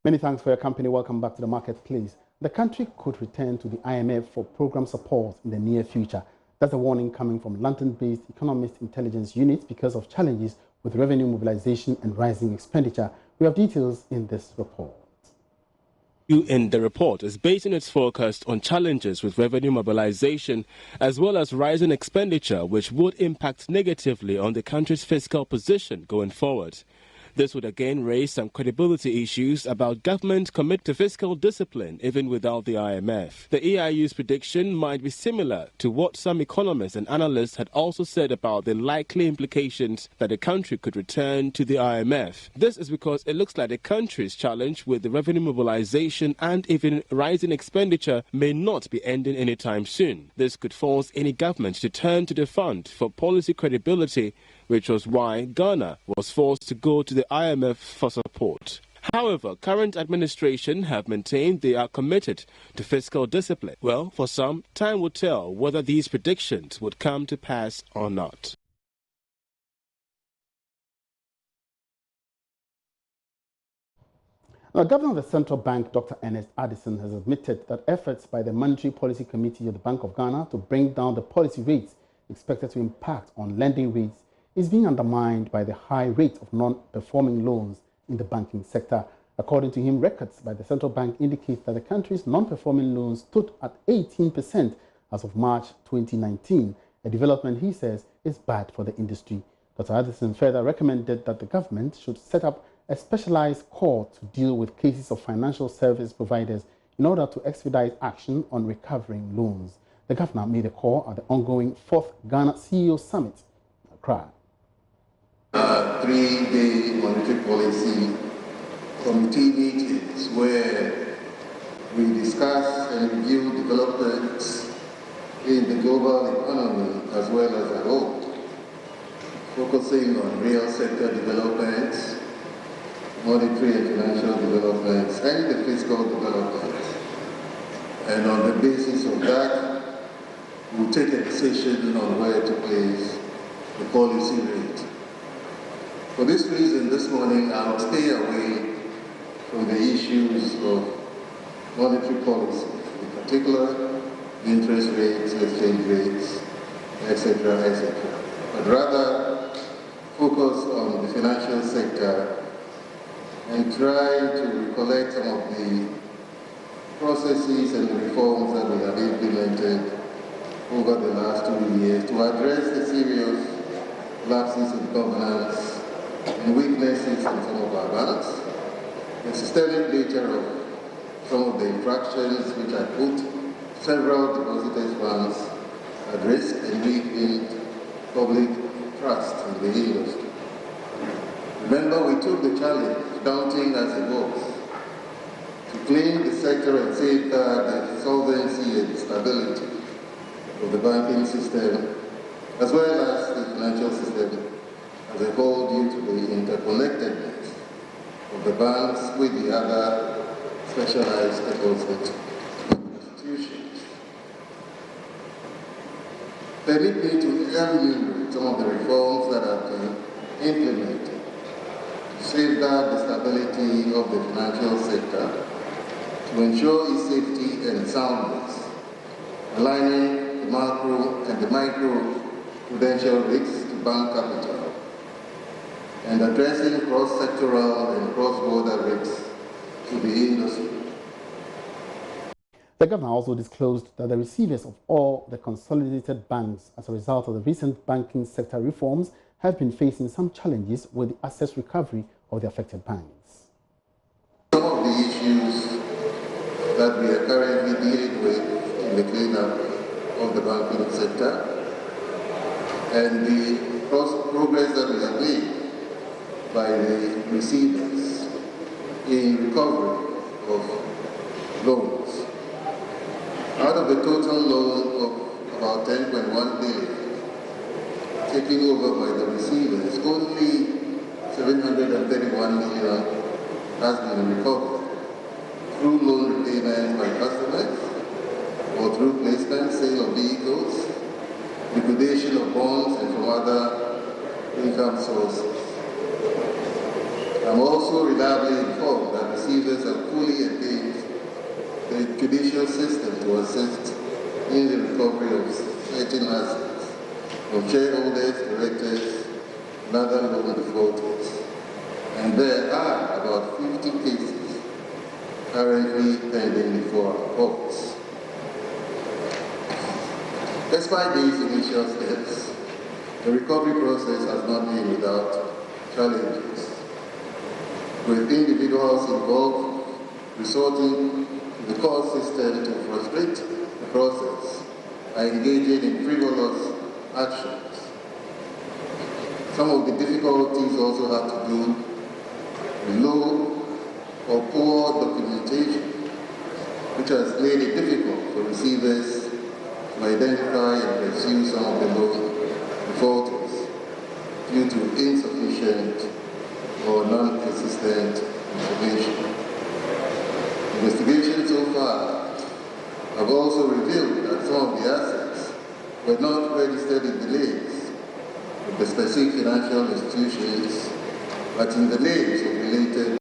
Many thanks for your company. Welcome back to the marketplace. The country could return to the IMF for program support in the near future. That's a warning coming from London-based Economist Intelligence Unit because of challenges with revenue mobilization and rising expenditure. We have details in this report. In the report is basing its forecast on challenges with revenue mobilization as well as rising expenditure, which would impact negatively on the country's fiscal position going forward. This would again raise some credibility issues about government commit to fiscal discipline even without the IMF. The EIU's prediction might be similar to what some economists and analysts had also said about the likely implications that the country could return to the IMF. This is because it looks like the country's challenge with the revenue mobilization and even rising expenditure may not be ending anytime soon. This could force any government to turn to the fund for policy credibility, which was why Ghana was forced to go to the IMF for support. However, current administration have maintained they are committed to fiscal discipline. Well, for some, time will tell whether these predictions would come to pass or not. Now, Governor of the Central Bank, Dr. Ernest Addison, has admitted that efforts by the Monetary Policy Committee of the Bank of Ghana to bring down the policy rates expected to impact on lending rates is being undermined by the high rate of non-performing loans in the banking sector. According to him, records by the central bank indicate that the country's non-performing loans stood at 18% as of March 2019, a development he says is bad for the industry. Dr. Addison further recommended that the government should set up a specialized court to deal with cases of financial service providers in order to expedite action on recovering loans. The governor made a call at the ongoing 4th Ghana CEO Summit, Accra. 3-day monetary policy committee meetings where we discuss and review developments in the global economy as well as the whole, focusing on real sector developments, monetary and financial developments, and the fiscal developments. And on the basis of that, we'll take a decision on where to place the policy rate. For this reason, this morning, I'll stay away from the issues of monetary policy, in particular, interest rates, exchange rates, etc., but rather focus on the financial sector and try to recollect some of the processes and reforms that we have implemented over the last 2 years to address the serious lapses in governance and weaknesses in some of our banks, the systemic nature of some of the infractions which have put several depositors' funds at risk and weakened public trust in the industry. Remember, we took the challenge, daunting as it was, to clean the sector and safeguard the solvency and stability of the banking system, as well as the financial system as a whole, due to the interconnectedness of the banks with the other specialized deposit institutions. Permit me to enumerate some of the reforms that have been implemented to safeguard the stability of the financial sector, to ensure its safety and soundness, aligning the macro and the micro prudential risks to bank capital, and addressing cross-sectoral and cross-border risks to the industry. The governor also disclosed that the receivers of all the consolidated banks as a result of the recent banking sector reforms have been facing some challenges with the asset recovery of the affected banks. Some of the issues that we are currently dealing with in the cleanup of the banking sector and the progress that we have made by the receivers in recovery of loans. Out of the total loan of about 10.1 billion taken over by the receivers, only 731 million has been recovered through loan repayments by customers or through placement, sale of vehicles, liquidation of bonds, and from other income sources. I'm also reliably informed that receivers have fully engaged the judicial system to assist in the recovery of certain assets from shareholders, directors, and other loan defaulters. And there are about 50 cases currently pending before our courts. Despite these initial steps, the recovery process has not been without challenges, with individuals involved resorting to the court system to frustrate the process by engaging in frivolous actions. Some of the difficulties also have to do with low or poor documentation, which has made it difficult for receivers to identify and pursue some of the loan defaulters due to insufficient or non-consistent information. Investigations so far have also revealed that some of the assets were not registered in the names of the specific financial institutions, but in the names of related.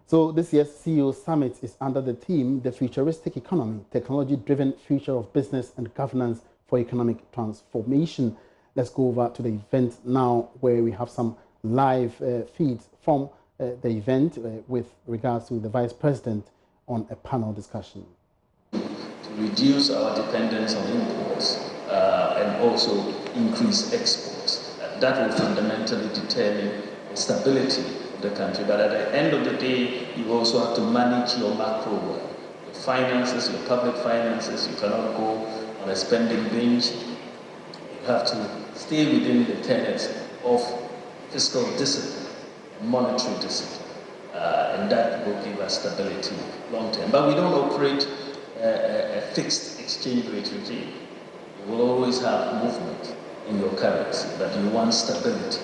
So this year's CEO Summit is under the theme, The Futuristic Economy, Technology-Driven Future of Business and Governance for Economic Transformation. Let's go over to the event now, where we have some live feeds from the event with regards to the Vice President on a panel discussion. To reduce our dependence on imports and also increase exports. That will fundamentally determine the stability of the country. But at the end of the day, you also have to manage your macro well. Your finances, your public finances, you cannot go on a spending binge. You have to stay within the tenets of fiscal discipline, monetary discipline, and that will give us stability long term. But we don't operate a fixed exchange rate regime. You will always have movement in your currency, but you want stability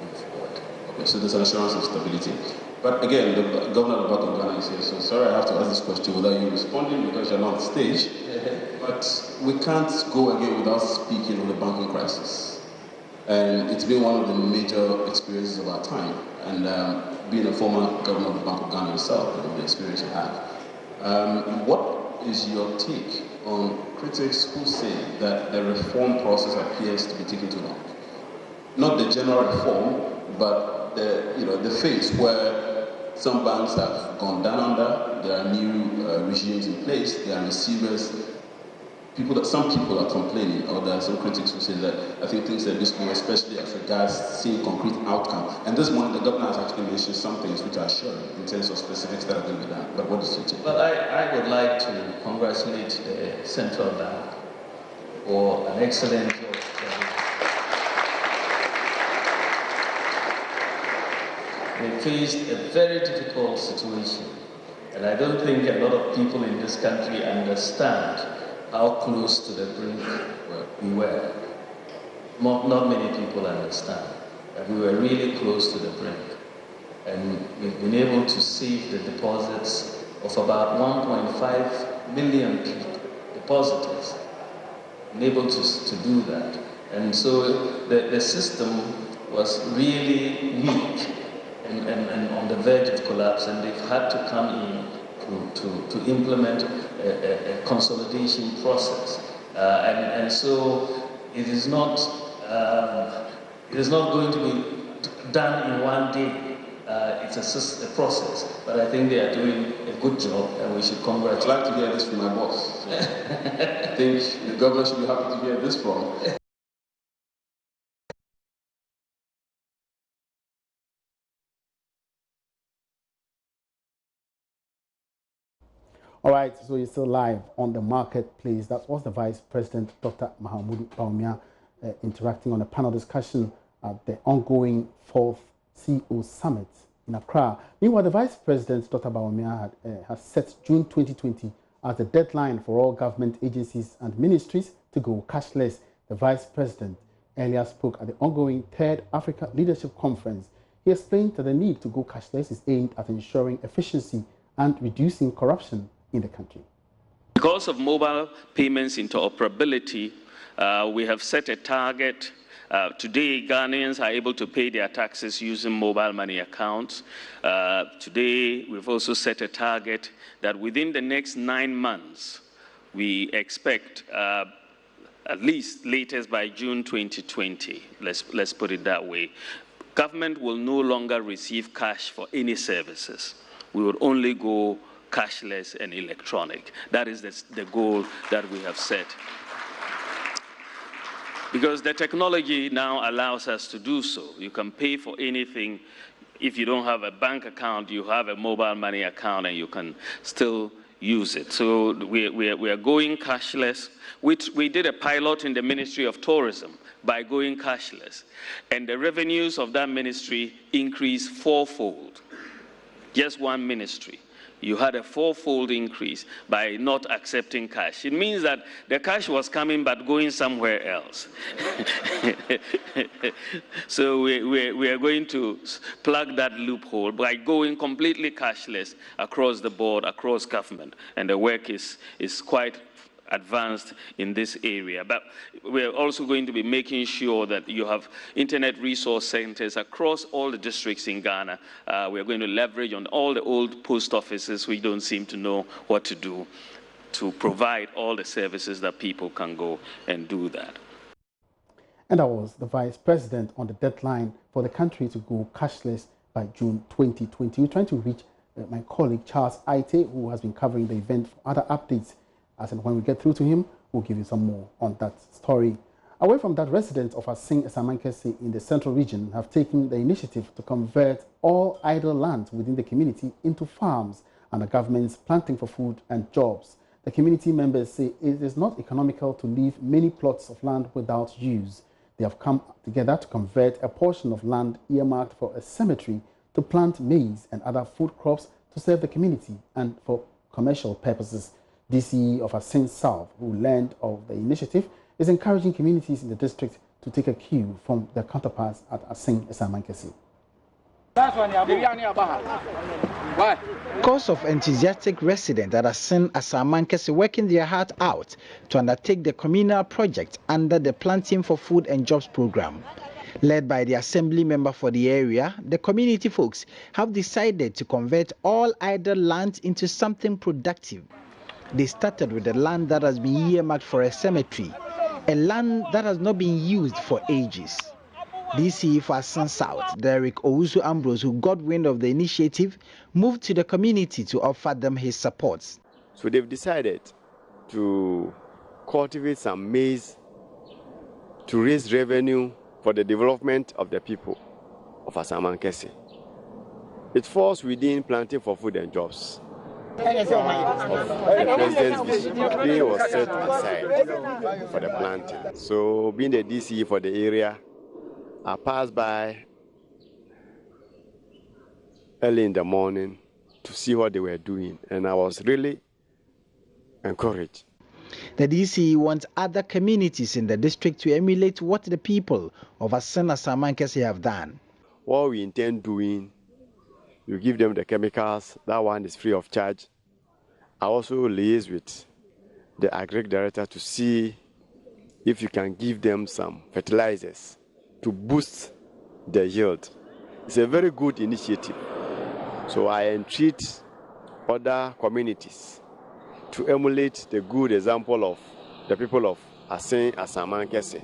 moving forward. Okay, so there's an assurance of stability. But again, the governor of the Bank of Ghana is here, so sorry I have to ask this question without you responding because you're not on stage. But we can't go again without speaking on the banking crisis. And it's been one of the major experiences of our time. And being a former governor of the Bank of Ghana yourself, and the experience you have, what is your take on critics who say that the reform process appears to be taking too long? Not the general reform, but the phase where some banks have gone down under, there are new regimes in place, there are receivers. Some people are complaining, or there are some critics who say that I think things are this way, especially as regards seeing concrete outcome. And this morning, the governor has actually mentioned some things which are assuring in terms of specifics that are going to be done. But what is your take? Well, I would like to congratulate the central bank for an excellent job. They faced a very difficult situation, and I don't think a lot of people in this country understand how close to the brink we were. Not many people understand that we were really close to the brink. And we've been able to save the deposits of about 1.5 million people, depositors, been able to do that. And so the system was really weak and on the verge of collapse, and they've had to come in to implement a consolidation process, and so it is not going to be done in one day. It's a process, but I think they are doing a good job, and we should congratulate. I'd like to hear this from my boss. So I think the governor should be happy to hear this from. All right, so you're still live on the marketplace. That was the Vice President, Dr. Mahamudu Bawumia, interacting on a panel discussion at the ongoing 4th CEO Summit in Accra. Meanwhile, the Vice President, Dr. Bawumia, has set June 2020 as the deadline for all government agencies and ministries to go cashless. The Vice President earlier spoke at the ongoing 3rd Africa Leadership Conference. He explained that the need to go cashless is aimed at ensuring efficiency and reducing corruption in the country. Because of mobile payments interoperability, we have set a target Today, Ghanaians are able to pay their taxes using mobile money accounts. Today, we've also set a target that within the next 9 months, we expect at least latest by June 2020, let's put it that way, government will no longer receive cash for any services. We will only go cashless and electronic. That is the goal that we have set. Because the technology now allows us to do so. You can pay for anything. If you don't have a bank account, you have a mobile money account and you can still use it. So we are going cashless. We did a pilot in the Ministry of Tourism by going cashless. And the revenues of that ministry increased fourfold. Just one ministry. You had a fourfold increase by not accepting cash. It means that the cash was coming but going somewhere else. So we are going to plug that loophole by going completely cashless across the board, across government. And the work is quite advanced in this area. But we're also going to be making sure that you have internet resource centers across all the districts in Ghana. We're going to leverage on all the old post offices who don't seem to know what to do to provide all the services that people can go and do that. And that was the Vice President on the deadline for the country to go cashless by June 2020. We're trying to reach my colleague Charles Aite, who has been covering the event for other updates. As and when we get through to him, we'll give you some more on that story. Away from that, residents of Assin Asamankese in the central region have taken the initiative to convert all idle land within the community into farms and the government's planting for food and jobs. The community members say it is not economical to leave many plots of land without use. They have come together to convert a portion of land earmarked for a cemetery to plant maize and other food crops to serve the community and for commercial purposes. DC of Assin South, who learned of the initiative, is encouraging communities in the district to take a cue from their counterparts at Assin Asamankese. Scores of enthusiastic residents at Assin Asamankese working their heart out to undertake the communal project under the Planting for Food and Jobs program. Led by the assembly member for the area, the community folks have decided to convert all idle land into something productive. They started with the land that has been earmarked for a cemetery, a land that has not been used for ages. DC for Assin South, Derek Owusu Ambrose, who got wind of the initiative, moved to the community to offer them his support. So they've decided to cultivate some maize to raise revenue for the development of the people of Asamankese. It falls within Planting for Food and Jobs. The president's vision was set aside for the planting. So being the DCE for the area, I passed by early in the morning to see what they were doing, and I was really encouraged. The DCE wants other communities in the district to emulate what the people of Assin Asamankese have done. What we intend doing, you give them the chemicals, that one is free of charge. I also liaise with the agric director to see if you can give them some fertilizers to boost the yield. It's a very good initiative. So I entreat other communities to emulate the good example of the people of Assin Asamankese.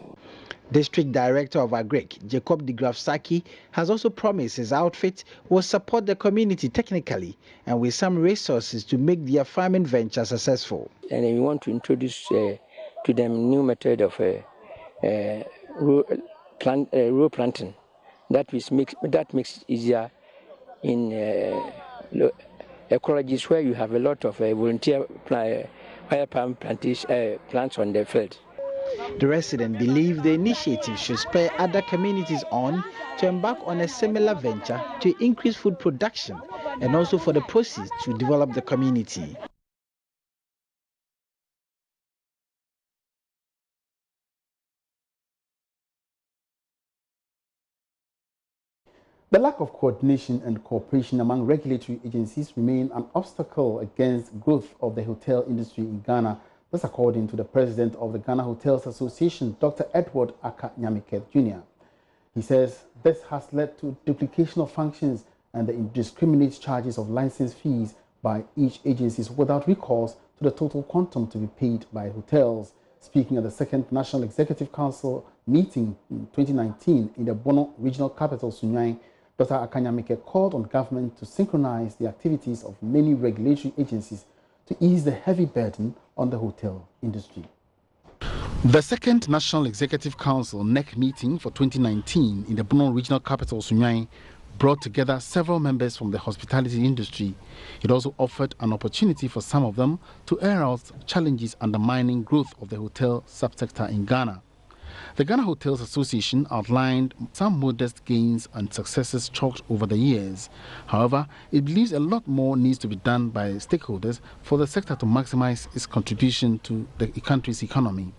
District Director of Agric, Jacob de Grafsaki, has also promised his outfit will support the community technically and with some resources to make their farming venture successful. And we want to introduce to them new method of row planting that makes it easier in ecologies where you have a lot of volunteer fire palm plants on the field. The residents believe the initiative should spur other communities on to embark on a similar venture to increase food production and also for the proceeds to develop the community. The lack of coordination and cooperation among regulatory agencies remain an obstacle against growth of the hotel industry in Ghana. That's according to the president of the Ghana Hotels Association, Dr. Edward Akanyamike Jr. He says this has led to duplication of functions and the indiscriminate charges of license fees by each agency without recourse to the total quantum to be paid by hotels. Speaking at the second National Executive Council meeting in 2019 in the Bono regional capital, Sunyani, Dr. Akanyamike called on government to synchronize the activities of many regulatory agencies to ease the heavy burden on the hotel industry. The second National Executive Council NEC meeting for 2019 in the Bono regional capital, Sunyani, brought together several members from the hospitality industry. It also offered an opportunity for some of them to air out challenges undermining growth of the hotel subsector in Ghana. The Ghana Hotels Association outlined some modest gains and successes chalked over the years. However, it believes a lot more needs to be done by stakeholders for the sector to maximize its contribution to the country's economy.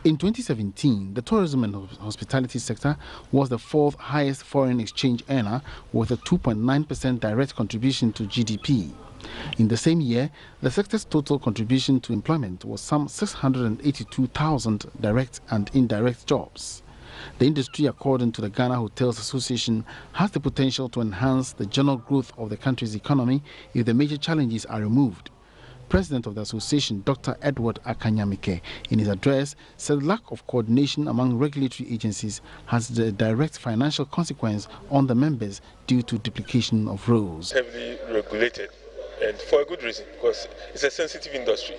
In 2017, the tourism and hospitality sector was the fourth highest foreign exchange earner with a 2.9% direct contribution to GDP. In the same year, the sector's total contribution to employment was some 682,000 direct and indirect jobs. The industry, according to the Ghana Hotels Association, has the potential to enhance the general growth of the country's economy if the major challenges are removed. President of the association, Dr. Edward Akanyamike, in his address, said lack of coordination among regulatory agencies has the direct financial consequence on the members due to duplication of roles. Heavily regulated, and for a good reason, because it's a sensitive industry,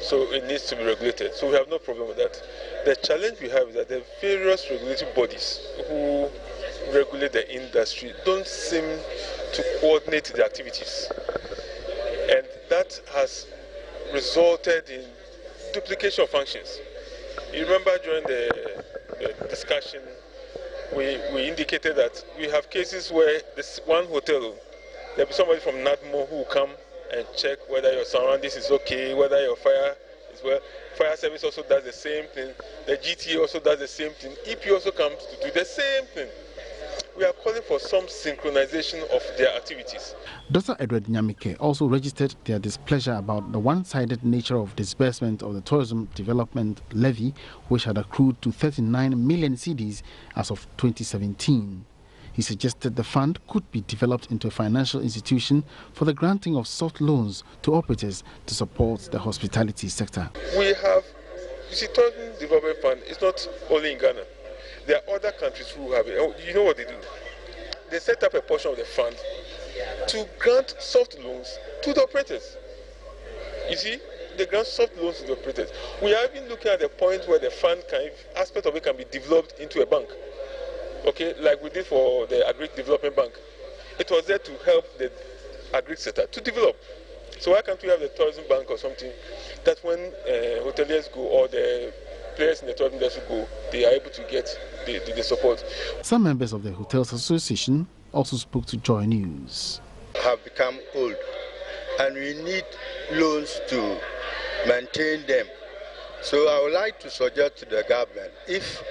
so it needs to be regulated. So we have no problem with that. The challenge we have is that the various regulatory bodies who regulate the industry don't seem to coordinate the activities. And that has resulted in duplication of functions. You remember during the discussion, we indicated that we have cases where this one hotel, there'll be somebody from NADMO who will come and check whether your surroundings is okay, whether your fire is well. Fire service also does the same thing. The GTA also does the same thing. EP also comes to do the same thing. We are calling for some synchronization of their activities. Dr. Edward Nyamike also registered their displeasure about the one-sided nature of disbursement of the Tourism Development Levy, which had accrued to 39 million cedis as of 2017. He suggested the fund could be developed into a financial institution for the granting of soft loans to operators to support the hospitality sector. We have, you see, Tourism Development Fund is not only in Ghana. There are other countries who have it. You know what they do? They set up a portion of the fund to grant soft loans to the operators. You see, they grant soft loans to the operators. We are even looking at the point where the fund aspect of it can be developed into a bank. Okay, like we did for the Agri Development Bank. It was there to help the agri sector to develop. So why can't we have the tourism bank or something that when hoteliers go or the players in the tourism industry go, they are able to get the support. Some members of the Hotels Association also spoke to JoyNews. Have become old and we need loans to maintain them. So I would like to suggest to the government, if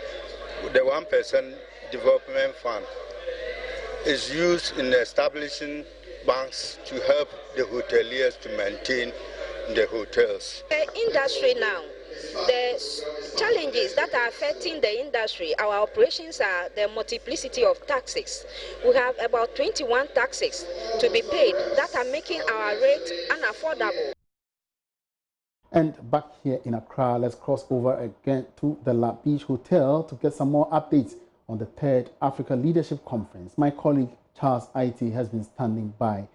the 1% development fund is used in establishing banks to help the hoteliers to maintain the hotels. The industry now, the challenges that are affecting the industry, our operations are the multiplicity of taxes. We have about 21 taxes to be paid that are making our rate unaffordable. And back here in Accra, let's cross over again to the La Beach Hotel to get some more updates on the 3rd Africa Leadership Conference. My colleague Charles IT has been standing by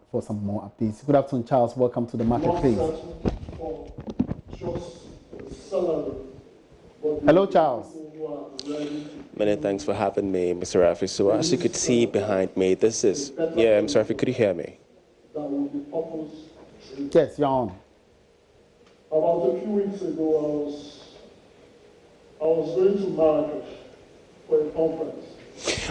for some more updates. Good afternoon, Charles. Welcome to the marketplace. Hello, Charles. Many thanks for having me, Mr. Rafi. So as you could see behind me, this is... Yeah, Mr. Rafi, could you hear me? Yes, you're on. About a few weeks ago, I was going to Marrakesh for a conference.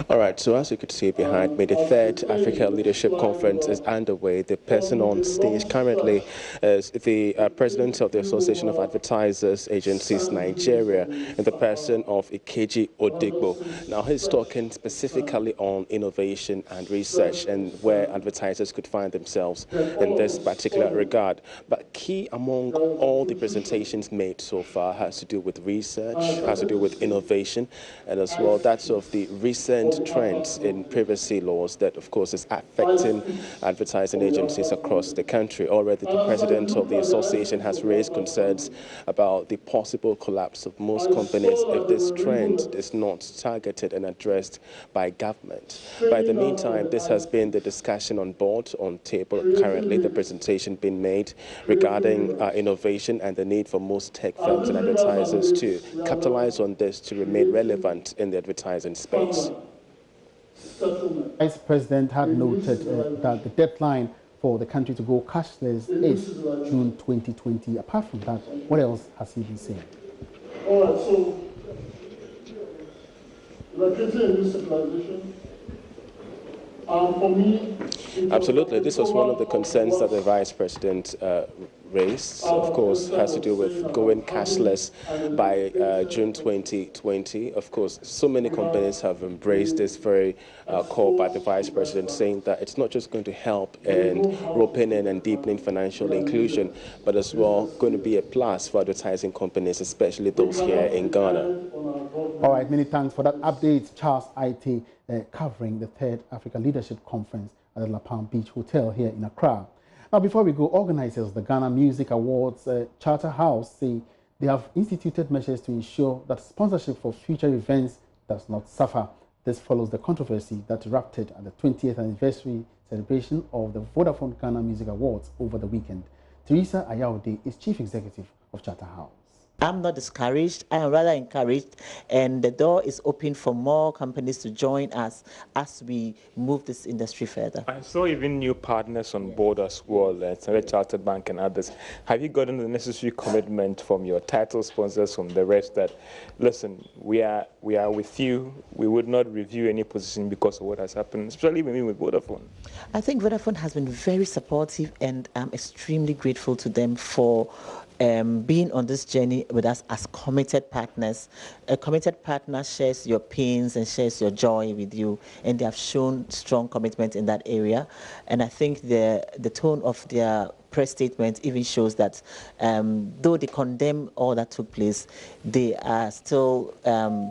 All right, so as you could see behind me, the third Africa Leadership Conference is underway. The person on stage currently is the president of the Association of Advertisers Agencies Nigeria, and the person of Ikeji Odigbo. Now, he's talking specifically on innovation and research and where advertisers could find themselves in this particular regard. But key among all the presentations made so far has to do with research, has to do with innovation, and as well that's of the recent trends in privacy laws that, of course, is affecting advertising agencies across the country. Already, the president of the association has raised concerns about the possible collapse of most companies if this trend is not targeted and addressed by government. By the meantime, this has been the discussion on board, on table currently, the presentation being made regarding innovation and the need for most tech firms and advertisers to capitalize on this to remain relevant in the advertising space. Vice President had noted that the deadline for the country to go cashless is June 2020. Apart from that, what else has he been saying? All right, so creating a new civilization. For me, absolutely, this was one of the concerns that the Vice President raised, of course, has to do with going cashless by June 2020. Of course, so many companies have embraced this very call by the Vice President, saying that it's not just going to help in roping in and deepening financial inclusion, but as well going to be a plus for advertising companies, especially those here in Ghana. All right, many thanks for that update, Charles IT, covering the third Africa Leadership Conference at the La Palm Beach Hotel here in Accra. Now, before we go, organizers of the Ghana Music Awards Charter House say they have instituted measures to ensure that sponsorship for future events does not suffer. This follows the controversy that erupted at the 20th anniversary celebration of the Vodafone Ghana Music Awards over the weekend. Teresa Ayaude is Chief Executive of Charter House. I'm not discouraged. I am rather encouraged, and the door is open for more companies to join us as we move this industry further. I saw even new partners on board as well, Standard Chartered Bank and others. Have you gotten the necessary commitment from your title sponsors, from the rest, that, listen, we are with you, we would not review any position because of what has happened, especially with Vodafone? I think Vodafone has been very supportive, and I'm extremely grateful to them for being on this journey with us as committed partners. A committed partner shares your pains and shares your joy with you, and they have shown strong commitment in that area. And I think the tone of their press statement even shows that though they condemn all that took place, they are still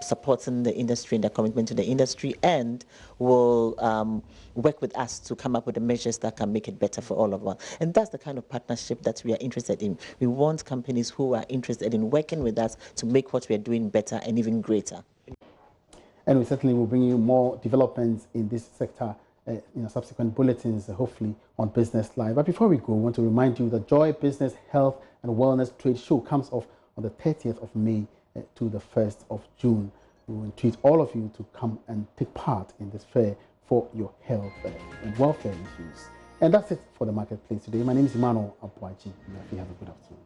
supporting the industry and their commitment to the industry, and will work with us to come up with the measures that can make it better for all of us. And that's the kind of partnership that we are interested in. We want companies who are interested in working with us to make what we are doing better and even greater. And we certainly will bring you more developments in this sector in subsequent bulletins, hopefully on Business Live. But before we go, I want to remind you that Joy Business Health and Wellness Trade Show comes off on the 30th of May to the 1st of June. We will entreat all of you to come and take part in this fair for your health and welfare issues. And that's it for the marketplace today. My name is Emmanuel Abuaji. Have a good afternoon.